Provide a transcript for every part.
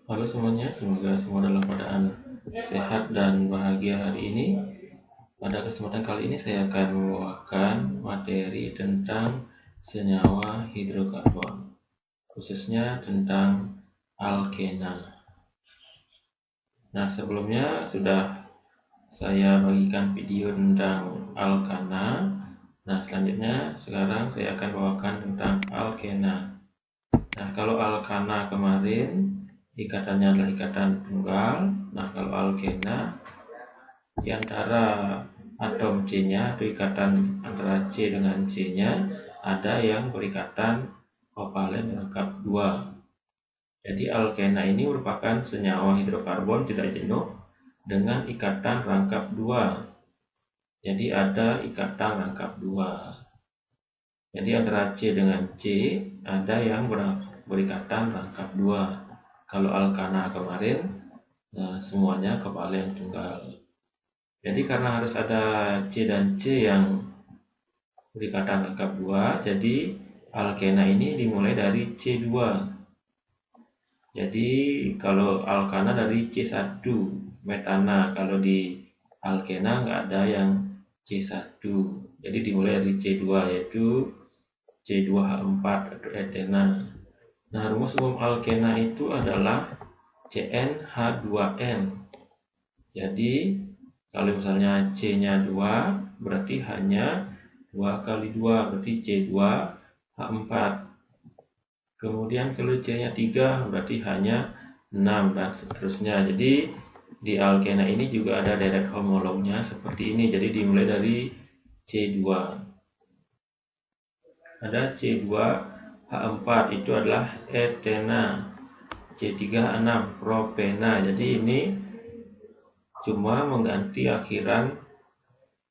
Halo semuanya, semoga semua dalam keadaan sehat dan bahagia hari ini. Pada kesempatan kali ini saya akan membawakan materi tentang senyawa hidrokarbon, khususnya tentang alkena. Nah, sebelumnya sudah saya bagikan video tentang alkana. Nah, selanjutnya sekarang saya akan bawakan tentang alkena. Nah, kalau alkana kemarin ikatannya adalah ikatan tunggal. Nah, kalau alkena di antara atom C-nya atau ikatan antara C dengan C-nya ada yang berikatan kovalen rangkap 2. Jadi alkena ini merupakan senyawa hidrokarbon tidak jenuh dengan ikatan rangkap 2. Jadi ada ikatan rangkap 2. Jadi antara C dengan C ada yang berikatan rangkap 2. Kalau alkana kemarin semuanya kovalen tunggal. Jadi karena harus ada C dan C yang berikatan rangkap 2, jadi alkena ini dimulai dari C2. Jadi kalau alkana dari C1, metana. Kalau di alkena nggak ada yang C1. Jadi dimulai dari C2 yaitu C2H4 atau etena. Nah, rumus umum alkena itu adalah CnH2n. Jadi, kalau misalnya C-nya 2, berarti hanya 2 kali 2, berarti C2H4. Kemudian kalau C-nya 3, berarti hanya 6, dan seterusnya. Jadi, di alkena ini juga ada deret homolognya seperti ini. Jadi, dimulai dari C2. Ada C2H4 itu adalah etena, C3H6 propena. Jadi ini cuma mengganti akhiran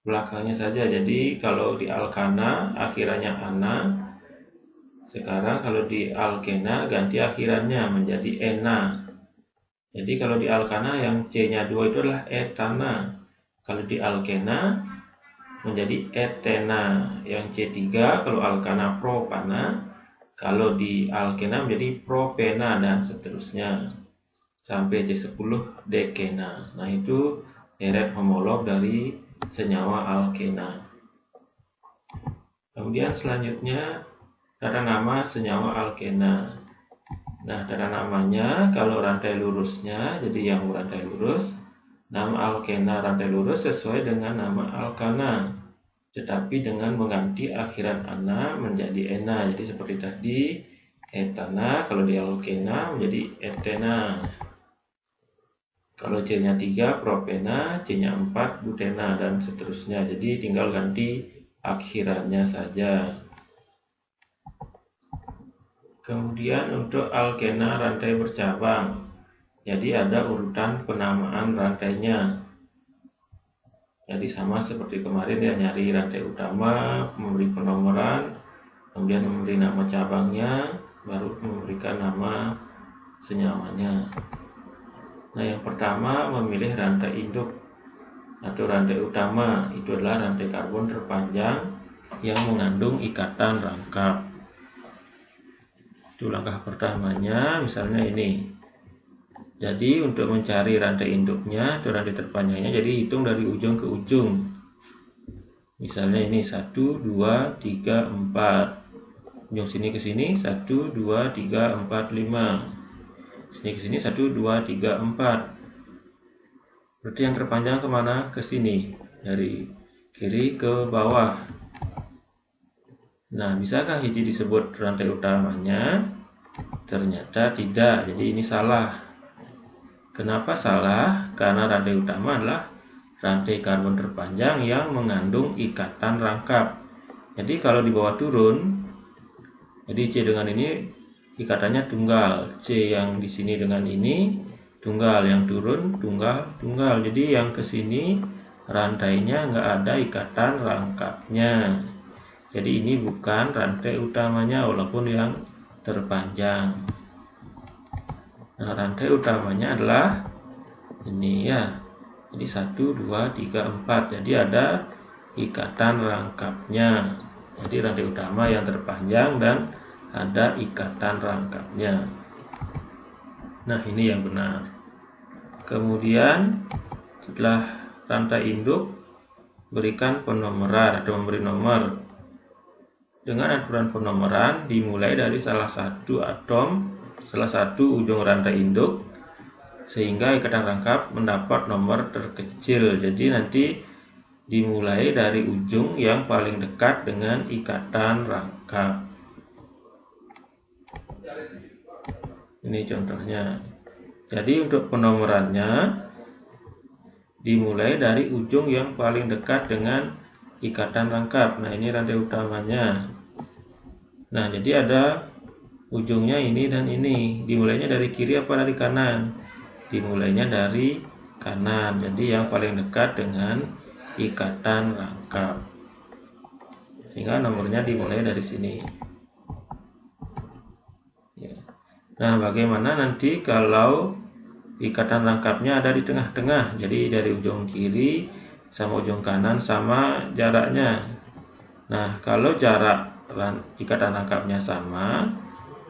belakangnya saja. Jadi kalau di alkana akhirannya ana, sekarang kalau di alkena ganti akhirannya menjadi ena. Jadi kalau di alkana yang C-nya 2 itu adalah etana. Kalau di alkena menjadi etena. Yang C3 kalau alkana propana, kalau di alkena menjadi propena, dan seterusnya sampai C10 dekena. Nah, itu deret homolog dari senyawa alkena. Kemudian selanjutnya tata nama senyawa alkena. Nah, tata namanya kalau rantai lurusnya, jadi yang rantai lurus, nama alkena rantai lurus sesuai dengan nama alkana, tetapi dengan mengganti akhiran ana menjadi ena. Jadi seperti tadi, etana kalau di alkena menjadi etena. Kalau C-nya 3 propena, C-nya 4 butena, dan seterusnya. Jadi tinggal ganti akhirannya saja. Kemudian untuk alkena rantai bercabang, jadi ada urutan penamaan rantainya. Jadi sama seperti kemarin ya, nyari rantai utama, memberi penomoran, kemudian memberi nama cabangnya, baru memberikan nama senyawanya. Nah, yang pertama memilih rantai induk atau rantai utama. Itu adalah rantai karbon terpanjang yang mengandung ikatan rangkap. Itu langkah pertamanya, misalnya ini. Jadi untuk mencari rantai induknya atau rantai terpanjangnya, jadi hitung dari ujung ke ujung. Misalnya ini 1, 2, 3, 4. Ujung sini ke sini 1, 2, 3, 4, 5. Sini ke sini 1, 2, 3, 4. Berarti yang terpanjang kemana? Ke sini, dari kiri ke bawah. Nah, bisakah ini disebut rantai utamanya? Ternyata tidak, jadi ini salah. Kenapa salah? Karena rantai utama adalah rantai karbon terpanjang yang mengandung ikatan rangkap. Jadi kalau di bawah turun, jadi C dengan ini ikatannya tunggal. C yang di sini dengan ini tunggal, yang turun tunggal. Jadi yang ke sini rantainya nggak ada ikatan rangkapnya. Jadi ini bukan rantai utamanya walaupun yang terpanjang. Nah, rantai utamanya adalah ini ya. Jadi 1, 2, 3, 4. Jadi ada ikatan rangkapnya. Jadi rantai utama yang terpanjang dan ada ikatan rangkapnya. Nah, ini yang benar. Kemudian setelah rantai induk, berikan penomoran atau memberi nomor. Dengan aturan penomoran dimulai dari salah satu ujung rantai induk sehingga ikatan rangkap mendapat nomor terkecil. Jadi nanti dimulai dari ujung yang paling dekat dengan ikatan rangkap. Ini contohnya. Jadi untuk penomorannya dimulai dari ujung yang paling dekat dengan ikatan rangkap. Nah, ini rantai utamanya. Nah, jadi ada ujungnya ini dan ini. Dimulainya dari kiri apa dari kanan? Dimulainya dari kanan. Jadi yang paling dekat dengan ikatan rangkap. Sehingga nomornya dimulai dari sini. Nah, bagaimana nanti kalau ikatan rangkapnya ada di tengah-tengah? Jadi dari ujung kiri sama ujung kanan sama jaraknya. Nah, kalau jarak ikatan rangkapnya sama,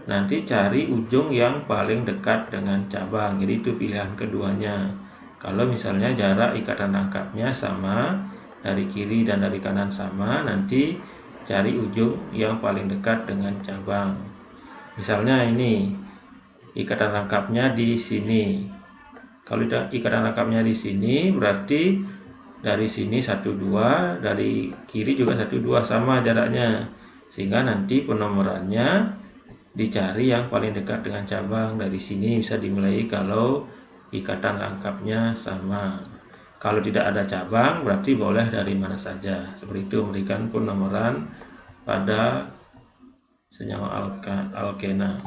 nanti cari ujung yang paling dekat dengan cabang. Jadi itu pilihan keduanya. Kalau misalnya jarak ikatan rangkapnya sama, dari kiri dan dari kanan sama, nanti cari ujung yang paling dekat dengan cabang. Misalnya ini ikatan rangkapnya di sini. Kalau ikatan rangkapnya di sini berarti dari sini 1, 2, dari kiri juga 1, 2 sama jaraknya. Sehingga nanti penomorannya dicari yang paling dekat dengan cabang. Dari sini bisa dimulai kalau ikatan rangkapnya sama. Kalau tidak ada cabang berarti boleh dari mana saja. Seperti itu memberikan penomoran pada senyawa alkena.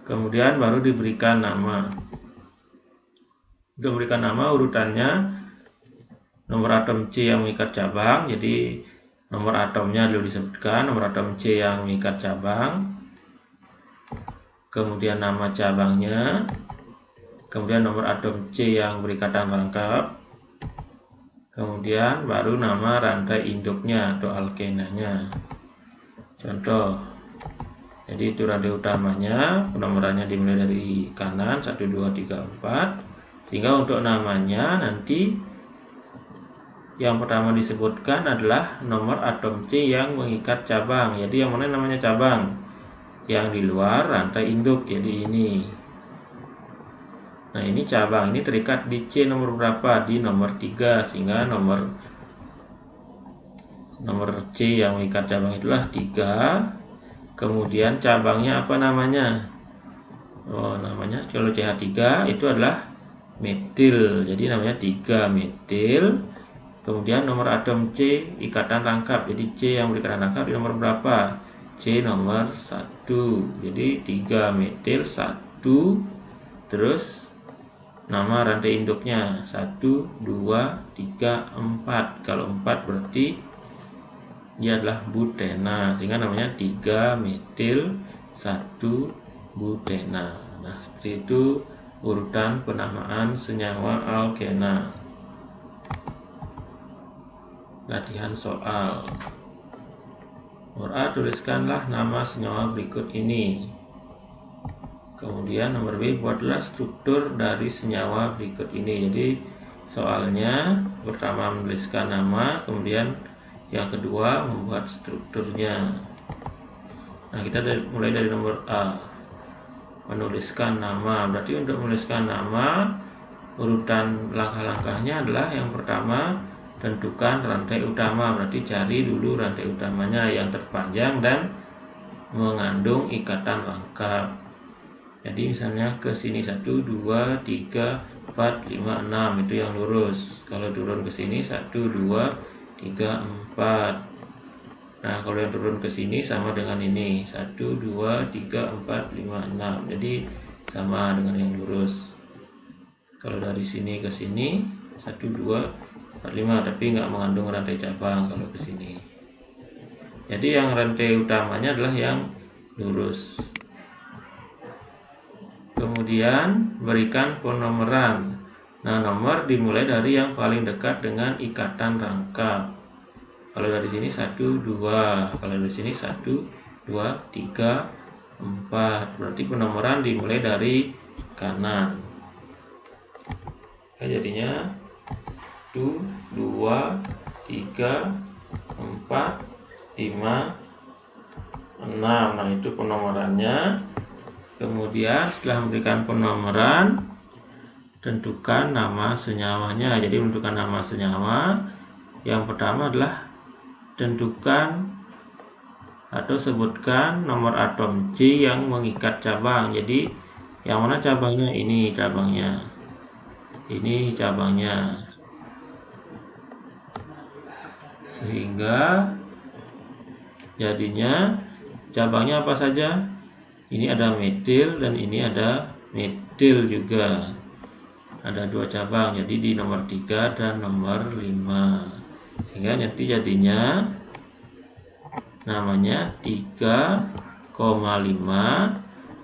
Kemudian baru diberikan nama. Untuk memberikan nama urutannya nomor atom C yang mengikat cabang. Jadi nomor atomnya dulu disebutkan, nomor atom C yang mengikat cabang. Kemudian nama cabangnya. Kemudian nomor atom C yang berikatan rangkap. Kemudian baru nama rantai induknya atau alkenanya. Contoh. Jadi itu rantai utamanya, penomorannya dimulai dari kanan 1, 2, 3, 4. Sehingga untuk namanya nanti yang pertama disebutkan adalah nomor atom C yang mengikat cabang. Jadi yang mana namanya cabang? Yang di luar rantai induk, jadi ini. Nah, ini cabang, ini terikat di C nomor berapa? Di nomor 3, sehingga nomor C yang mengikat cabang itulah 3. Kemudian cabangnya apa namanya? Oh, namanya kalau CH3 itu adalah metil. Jadi namanya 3 metil. Kemudian nomor atom C ikatan rangkap. Jadi C yang berikatan rangkap di nomor berapa? C nomor 1. Jadi 3 metil 1. Terus nama rantai induknya 1, 2, 3, 4. Kalau 4 berarti dia adalah butena, sehingga namanya 3 metil 1 butena. Nah, seperti itu urutan penamaan senyawa alkena. Latihan soal. Nomor A, tuliskanlah nama senyawa berikut ini. Kemudian nomor B, buatlah struktur dari senyawa berikut ini. Jadi soalnya pertama menuliskan nama, kemudian yang kedua membuat strukturnya. Nah, kita mulai dari nomor A, menuliskan nama. Berarti untuk menuliskan nama, urutan langkah-langkahnya adalah yang pertama tentukan rantai utama. Berarti cari dulu rantai utamanya yang terpanjang dan mengandung ikatan rangkap. Jadi misalnya ke sini 1, 2, 3, 4, 5, 6 itu yang lurus. Kalau turun ke sini 1, 2, 3, 4. Nah, kalau yang turun ke sini sama dengan ini 1, 2, 3, 4, 5, 6. Jadi sama dengan yang lurus. Kalau dari sini ke sini 1, 2, 4, 5, tapi nggak mengandung rantai cabang kalau ke sini. Jadi yang rantai utamanya adalah yang lurus. Kemudian berikan penomoran. Nah, nomor dimulai dari yang paling dekat dengan ikatan rangkap. Kalau dari sini 1, 2, kalau dari sini 1, 2, 3, 4. Berarti penomoran dimulai dari kanan. Oke, jadinya 1, 2, 3, 4, 5, 6. Nah, itu penomorannya. Kemudian setelah memberikan penomoran, tentukan nama senyawanya. Jadi menentukan nama senyawa, yang pertama adalah tentukan atau sebutkan nomor atom C yang mengikat cabang. Jadi yang mana cabangnya? Ini cabangnya. Ini cabangnya. Sehingga jadinya cabangnya apa saja? Ini ada metil dan ini ada metil juga. Ada 2 cabang, jadi di nomor 3 dan nomor 5. Sehingga nanti jadinya namanya 3,5.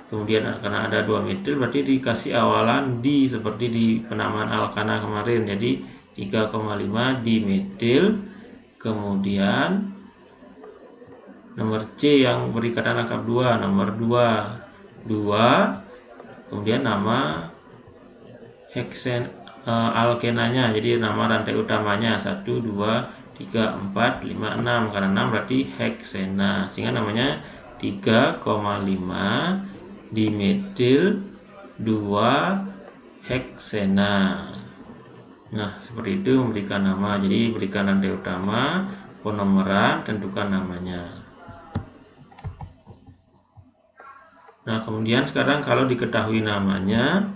Kemudian karena ada 2 metil berarti dikasih awalan di seperti di penamaan alkana kemarin. Jadi 3,5 dimetil. Kemudian nomor C yang berikatan rangkap 2, nomor 2. Kemudian nama alkenanya, jadi nama rantai utamanya 1, 2, 3, 4, 5, 6. Karena 6 berarti heksena, sehingga namanya 3,5 dimetil 2 heksena. Nah, seperti itu memberikan nama. Jadi berikan rantai utama, penomoran, tentukan namanya. Nah, kemudian sekarang kalau diketahui namanya,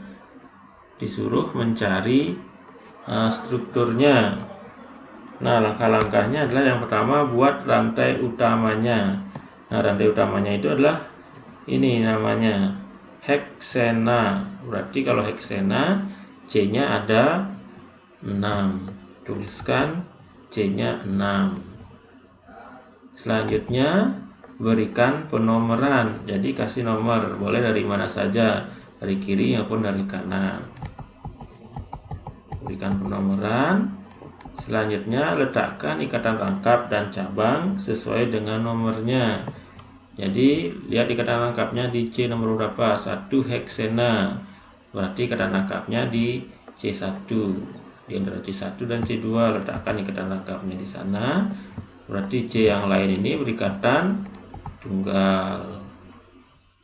disuruh mencari strukturnya. Nah, langkah-langkahnya adalah yang pertama buat rantai utamanya. Nah, rantai utamanya itu adalah ini namanya heksena. Berarti kalau heksena C-nya ada 6. Tuliskan C-nya 6. Selanjutnya berikan penomoran. Jadi kasih nomor, boleh dari mana saja, dari kiri maupun dari kanan. Berikan penomoran. Selanjutnya letakkan ikatan rangkap dan cabang sesuai dengan nomornya. Jadi lihat ikatan rangkapnya di C nomor berapa? 1 heksena. Berarti ikatan rangkapnya di C1. Di antara C1 dan C2 letakkan ikatan rangkapnya di sana. Berarti C yang lain ini berikatan tunggal.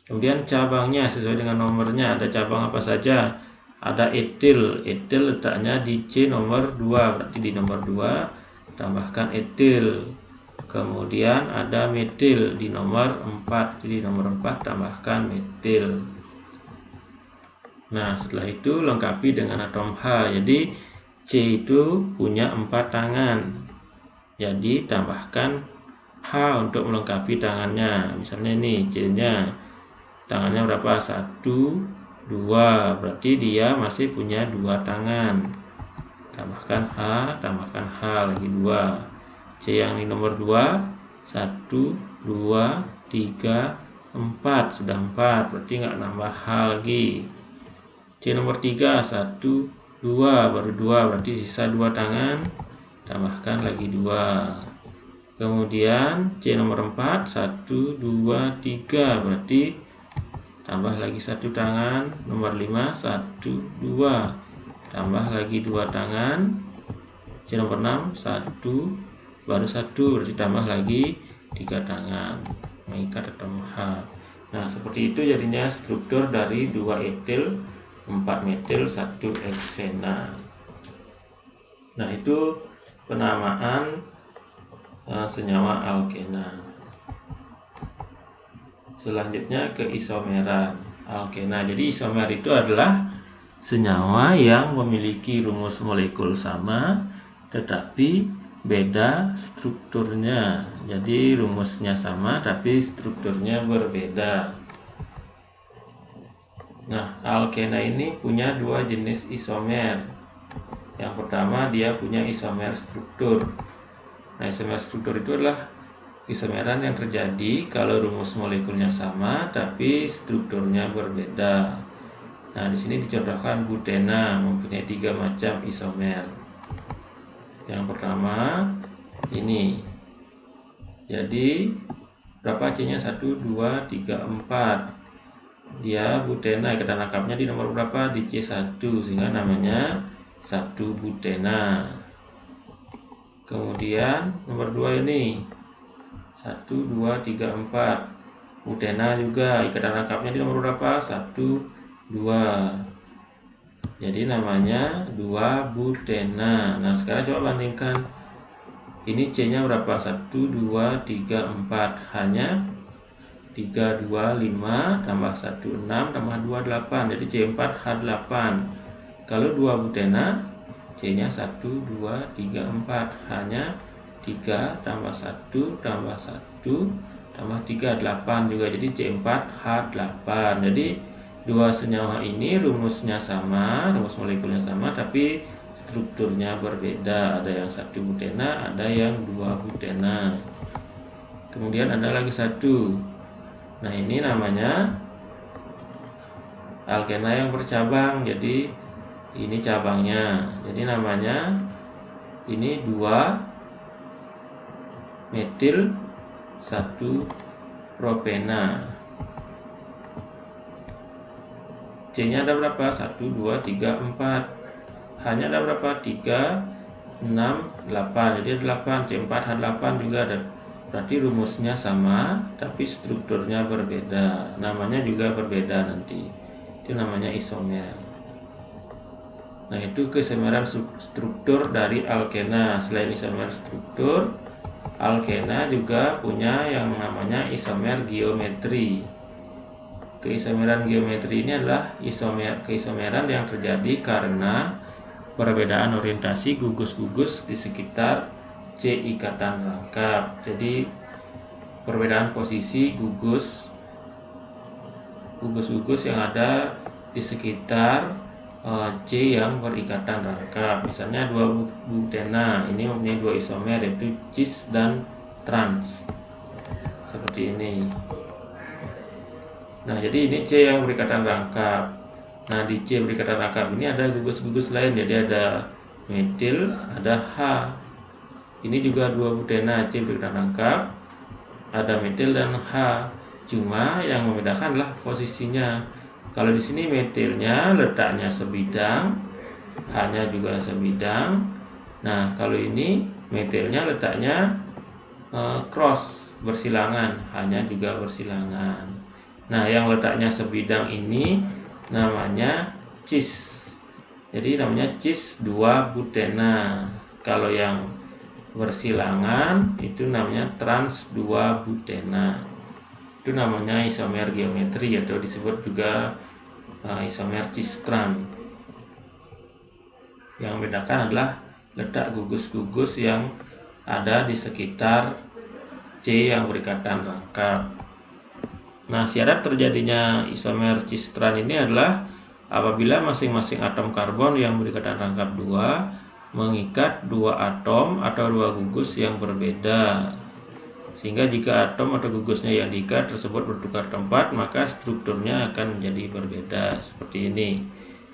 Kemudian cabangnya sesuai dengan nomornya. Ada cabang apa saja? Ada etil. Etil letaknya di C nomor 2. Berarti di nomor 2 tambahkan etil. Kemudian ada metil di nomor 4. Jadi di nomor 4 tambahkan metil. Nah, setelah itu lengkapi dengan atom H. Jadi C itu punya 4 tangan. Jadi tambahkan H untuk melengkapi tangannya. Misalnya ini C-nya. Tangannya berapa? 1, 2. Berarti dia masih punya 2 tangan. Tambahkan H lagi 2. C yang di nomor 2, 1, 2, 3, 4. Sudah 4. Berarti nggak nambah H lagi. C nomor 3, 1, 2. Baru 2. Berarti sisa 2 tangan. Tambahkan lagi 2. Kemudian C nomor 4, 1, 2, 3. Berarti tambah lagi 1 tangan. Nomor 5, 1, 2. Tambah lagi 2 tangan. C nomor 6, 1, baru 1. Berarti tambah lagi 3 tangan. Mengikat atom H. Nah, seperti itu jadinya struktur dari 2 etil, 4 metil, 1 heksena. Nah, itu penamaan senyawa alkena. Selanjutnya ke isomeran alkena. Jadi isomer itu adalah senyawa yang memiliki rumus molekul sama tetapi beda strukturnya. Jadi rumusnya sama tapi strukturnya berbeda. Nah, alkena ini punya dua jenis isomer. Yang pertama, dia punya isomer struktur. Nah, isomer struktur itu adalah isomeran yang terjadi kalau rumus molekulnya sama tapi strukturnya berbeda. Nah, di sini dicontohkan butena mempunyai 3 macam isomer. Yang pertama ini. Jadi berapa C-nya? 1, 2, 3, 4. Dia butena, ikatan rangkapnya di nomor berapa? Di C1, sehingga namanya 1 butena. Kemudian nomor 2 ini 1, 2, 3, 4. Butena juga, ikatan rangkapnya di nomor berapa? 1, 2. Jadi namanya 2 butena. Nah, sekarang coba bandingkan. Ini C-nya berapa? 1, 2, 3, 4. Hanya 3, 2, 5 tambah 1, 6 tambah 2, 8. Jadi C4H8. Kalau 2 butena, C-nya 1, 2, 3, 4. Hanya 3 tambah 1 tambah 1 tambah 3, 8 juga. Jadi C4H8. Jadi dua senyawa ini rumusnya sama, rumus molekulnya sama, tapi strukturnya berbeda. Ada yang 1 butena, ada yang 2 butena. Kemudian ada lagi 1. Nah, ini namanya alkena yang bercabang. Jadi ini cabangnya. Jadi namanya ini 2 metil 1 propena. C-nya ada berapa? 1, 2, 3, 4. H-nya ada berapa? 3, 6, 8. Jadi 8. C4H8 juga ada. Berarti rumusnya sama, tapi strukturnya berbeda. Namanya juga berbeda nanti. Itu namanya isomer. Nah, itu keisomeran struktur dari alkena. Selain isomer struktur, alkena juga punya yang namanya isomer geometri. Keisomeran geometri ini adalah keisomeran yang terjadi karena perbedaan orientasi gugus-gugus di sekitar C ikatan rangkap. Jadi perbedaan posisi gugus-gugus yang ada di sekitar C yang berikatan rangkap. Misalnya 2 butena ini mempunyai 2 isomer, yaitu cis dan trans. Seperti ini. Nah, jadi ini C yang berikatan rangkap. Nah, di C berikatan rangkap ini ada gugus-gugus lain. Jadi ada metil, ada H. Ini juga 2 butena, C berikatan rangkap, ada metil dan H. Cuma yang membedakan adalah posisinya. Kalau di sini metilnya letaknya sebidang, H-nya juga sebidang. Nah, kalau ini metilnya letaknya cross, bersilangan, H-nya juga bersilangan. Nah, yang letaknya sebidang ini namanya cis. Jadi namanya cis 2 butena. Kalau yang bersilangan itu namanya trans 2 butena. Itu namanya isomer geometri atau disebut juga isomer cis-trans. Yang membedakan adalah letak gugus-gugus yang ada di sekitar C yang berikatan rangkap. Nah, syarat terjadinya isomer cis-trans ini adalah apabila masing-masing atom karbon yang berikatan rangkap 2 mengikat 2 atom atau 2 gugus yang berbeda. Sehingga jika atom atau gugusnya yang diikat tersebut bertukar tempat, maka strukturnya akan menjadi berbeda. Seperti ini.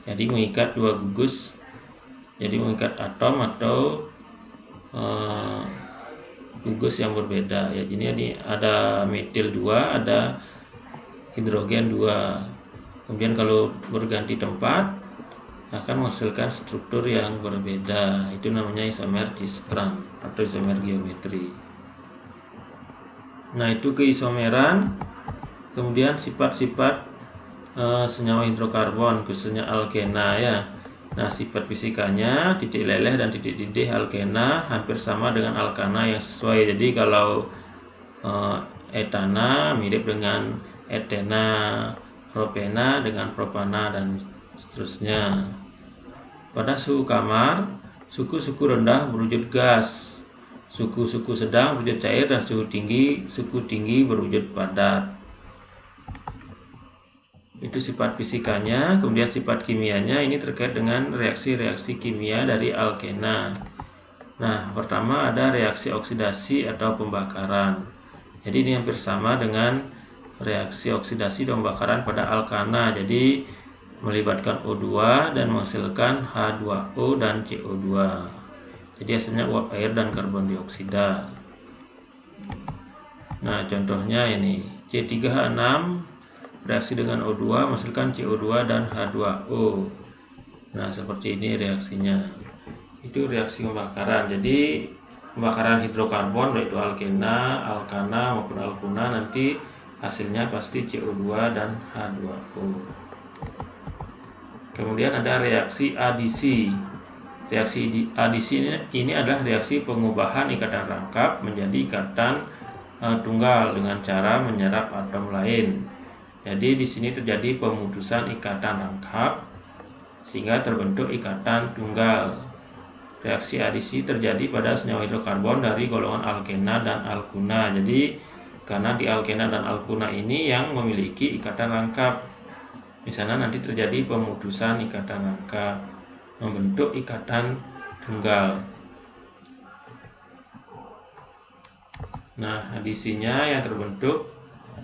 Jadi mengikat 2 gugus, jadi mengikat atom atau gugus yang berbeda. Ya, ini ada metil 2, ada hidrogen 2. Kemudian kalau berganti tempat akan menghasilkan struktur yang berbeda. Itu namanya isomer cis-trans atau isomer geometri. Nah, itu keisomeran. Kemudian sifat-sifat senyawa hidrokarbon, khususnya alkena ya. Nah, sifat fisikanya titik leleh dan titik didih alkena hampir sama dengan alkana yang sesuai. Jadi kalau etana mirip dengan etena, propena dengan propana dan seterusnya. Pada suhu kamar, suhu rendah berwujud gas. suku sedang berwujud cair, dan suku tinggi berwujud padat. Itu sifat fisikanya. Kemudian sifat kimianya ini terkait dengan reaksi-reaksi kimia dari alkena. Nah, pertama ada reaksi oksidasi atau pembakaran. Jadi ini hampir sama dengan reaksi oksidasi dan pembakaran pada alkana. Jadi melibatkan O2 dan menghasilkan H2O dan CO2. Jadi hasilnya uap air dan karbon dioksida. Nah, contohnya ini C3H6 reaksi dengan O2 menghasilkan CO2 dan H2O. Nah, seperti ini reaksinya. Itu reaksi pembakaran. Jadi pembakaran hidrokarbon baik itu alkena, alkana maupun alkuna, nanti hasilnya pasti CO2 dan H2O. Kemudian ada reaksi adisi. Reaksi adisi ini adalah reaksi pengubahan ikatan rangkap menjadi ikatan tunggal dengan cara menyerap atom lain. Jadi di sini terjadi pemutusan ikatan rangkap sehingga terbentuk ikatan tunggal. Reaksi adisi terjadi pada senyawa hidrokarbon dari golongan alkena dan alkuna. Jadi karena di alkena dan alkuna ini yang memiliki ikatan rangkap, di sana nanti terjadi pemutusan ikatan rangkap, membentuk ikatan tunggal. Nah, adisinya yang terbentuk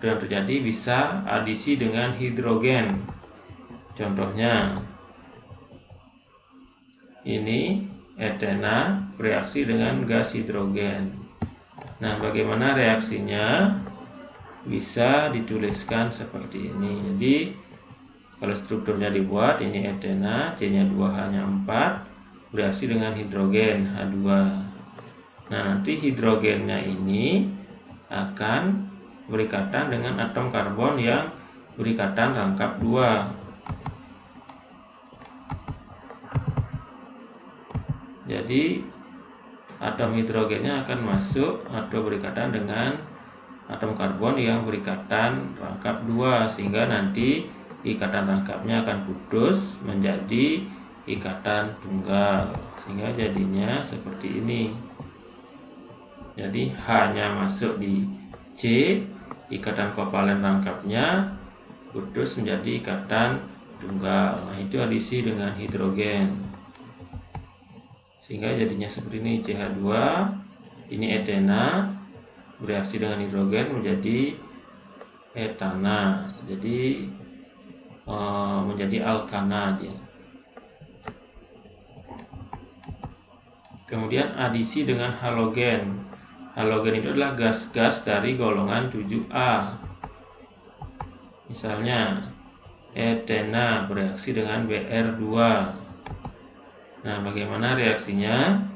dan terjadi bisa adisi dengan hidrogen. Contohnya ini etena bereaksi dengan gas hidrogen. Nah, bagaimana reaksinya? Bisa dituliskan seperti ini. Jadi kalau strukturnya dibuat, ini etena, C-nya 2, H-nya 4, bereaksi dengan hidrogen H2. Nah, nanti hidrogennya ini akan berikatan dengan atom karbon yang berikatan rangkap 2. Jadi atom hidrogennya akan masuk atau berikatan dengan atom karbon yang berikatan rangkap 2, sehingga nanti ikatan rangkapnya akan putus menjadi ikatan tunggal, sehingga jadinya seperti ini. Jadi H-nya masuk di C, ikatan kovalen rangkapnya putus menjadi ikatan tunggal. Nah, itu adisi dengan hidrogen, sehingga jadinya seperti ini. CH2, ini etena, bereaksi dengan hidrogen menjadi etana, jadi menjadi alkana dia. Kemudian adisi dengan halogen. Halogen itu adalah gas-gas dari golongan 7A. Misalnya etena bereaksi dengan Br2. Nah, bagaimana reaksinya?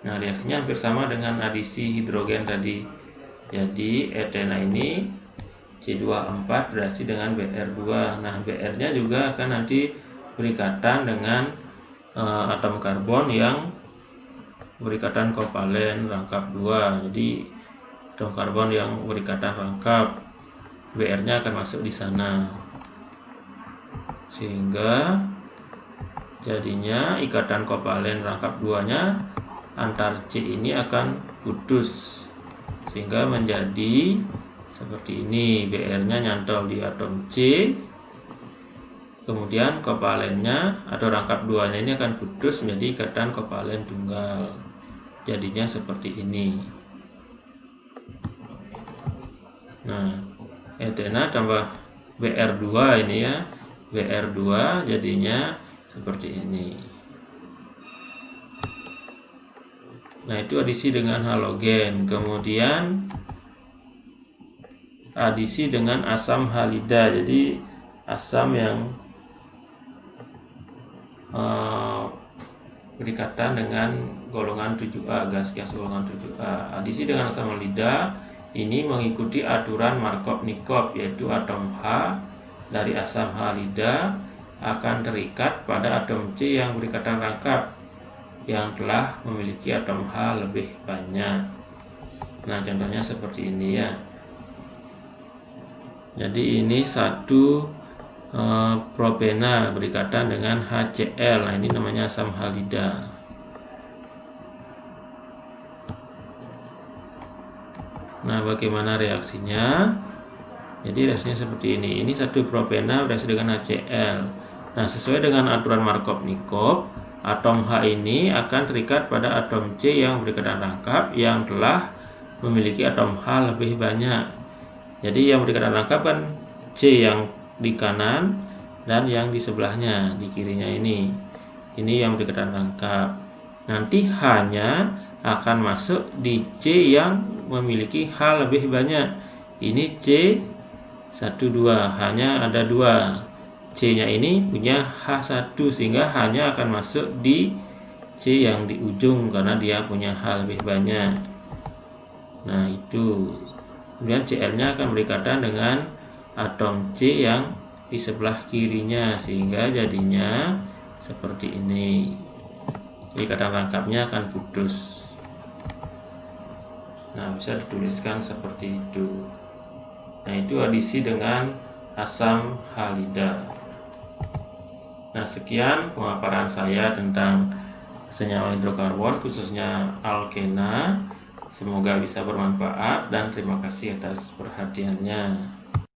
Nah, reaksinya hampir sama dengan adisi hidrogen tadi. Jadi etena ini C2H4 bereaksi dengan Br2. Nah, Br-nya juga akan nanti berikatan dengan atom karbon yang berikatan kovalen rangkap 2. Jadi atom karbon yang berikatan rangkap, Br-nya akan masuk di sana, sehingga jadinya ikatan kovalen rangkap 2-nya antar C ini akan putus, sehingga menjadi seperti ini. Br-nya nyantol di atom C, kemudian kovalennya atau rangkap 2-nya ini akan putus menjadi ikatan kovalen tunggal. Jadinya seperti ini. Nah, etena tambah Br2 ini ya, Br2 jadinya seperti ini. Nah, itu adisi dengan halogen. Kemudian adisi dengan asam halida. Jadi asam yang berikatan dengan golongan 7A, gas-gas golongan 7A. Adisi dengan asam halida ini mengikuti aturan Markov-Nikov, yaitu atom H dari asam halida akan terikat pada atom C yang berikatan rangkap yang telah memiliki atom H lebih banyak. Nah, contohnya seperti ini ya. Jadi ini satu propena berikatan dengan HCl. Nah, ini namanya asam halida. Nah, bagaimana reaksinya? Jadi reaksinya seperti ini. Ini 1 propena bereaksi dengan HCl. Nah, sesuai dengan aturan Markov-Nikov, atom H ini akan terikat pada atom C yang berikatan rangkap yang telah memiliki atom H lebih banyak. Jadi yang berikatan rangkap kan C yang di kanan dan yang di sebelahnya, di kirinya ini. Ini yang berikatan rangkap. Nanti H-nya akan masuk di C yang memiliki H lebih banyak. Ini C 1, 2, H-nya ada 2. C-nya ini punya H1 sehingga H-nya akan masuk di C yang di ujung karena dia punya H lebih banyak. Nah, itu. Kemudian Cl-nya akan berikatan dengan atom C yang di sebelah kirinya sehingga jadinya seperti ini. Ikatan rangkapnya akan putus. Nah, bisa dituliskan seperti itu. Nah, itu adisi dengan asam halida. Nah, sekian pemaparan saya tentang senyawa hidrokarbon khususnya alkena. Semoga bisa bermanfaat dan terima kasih atas perhatiannya.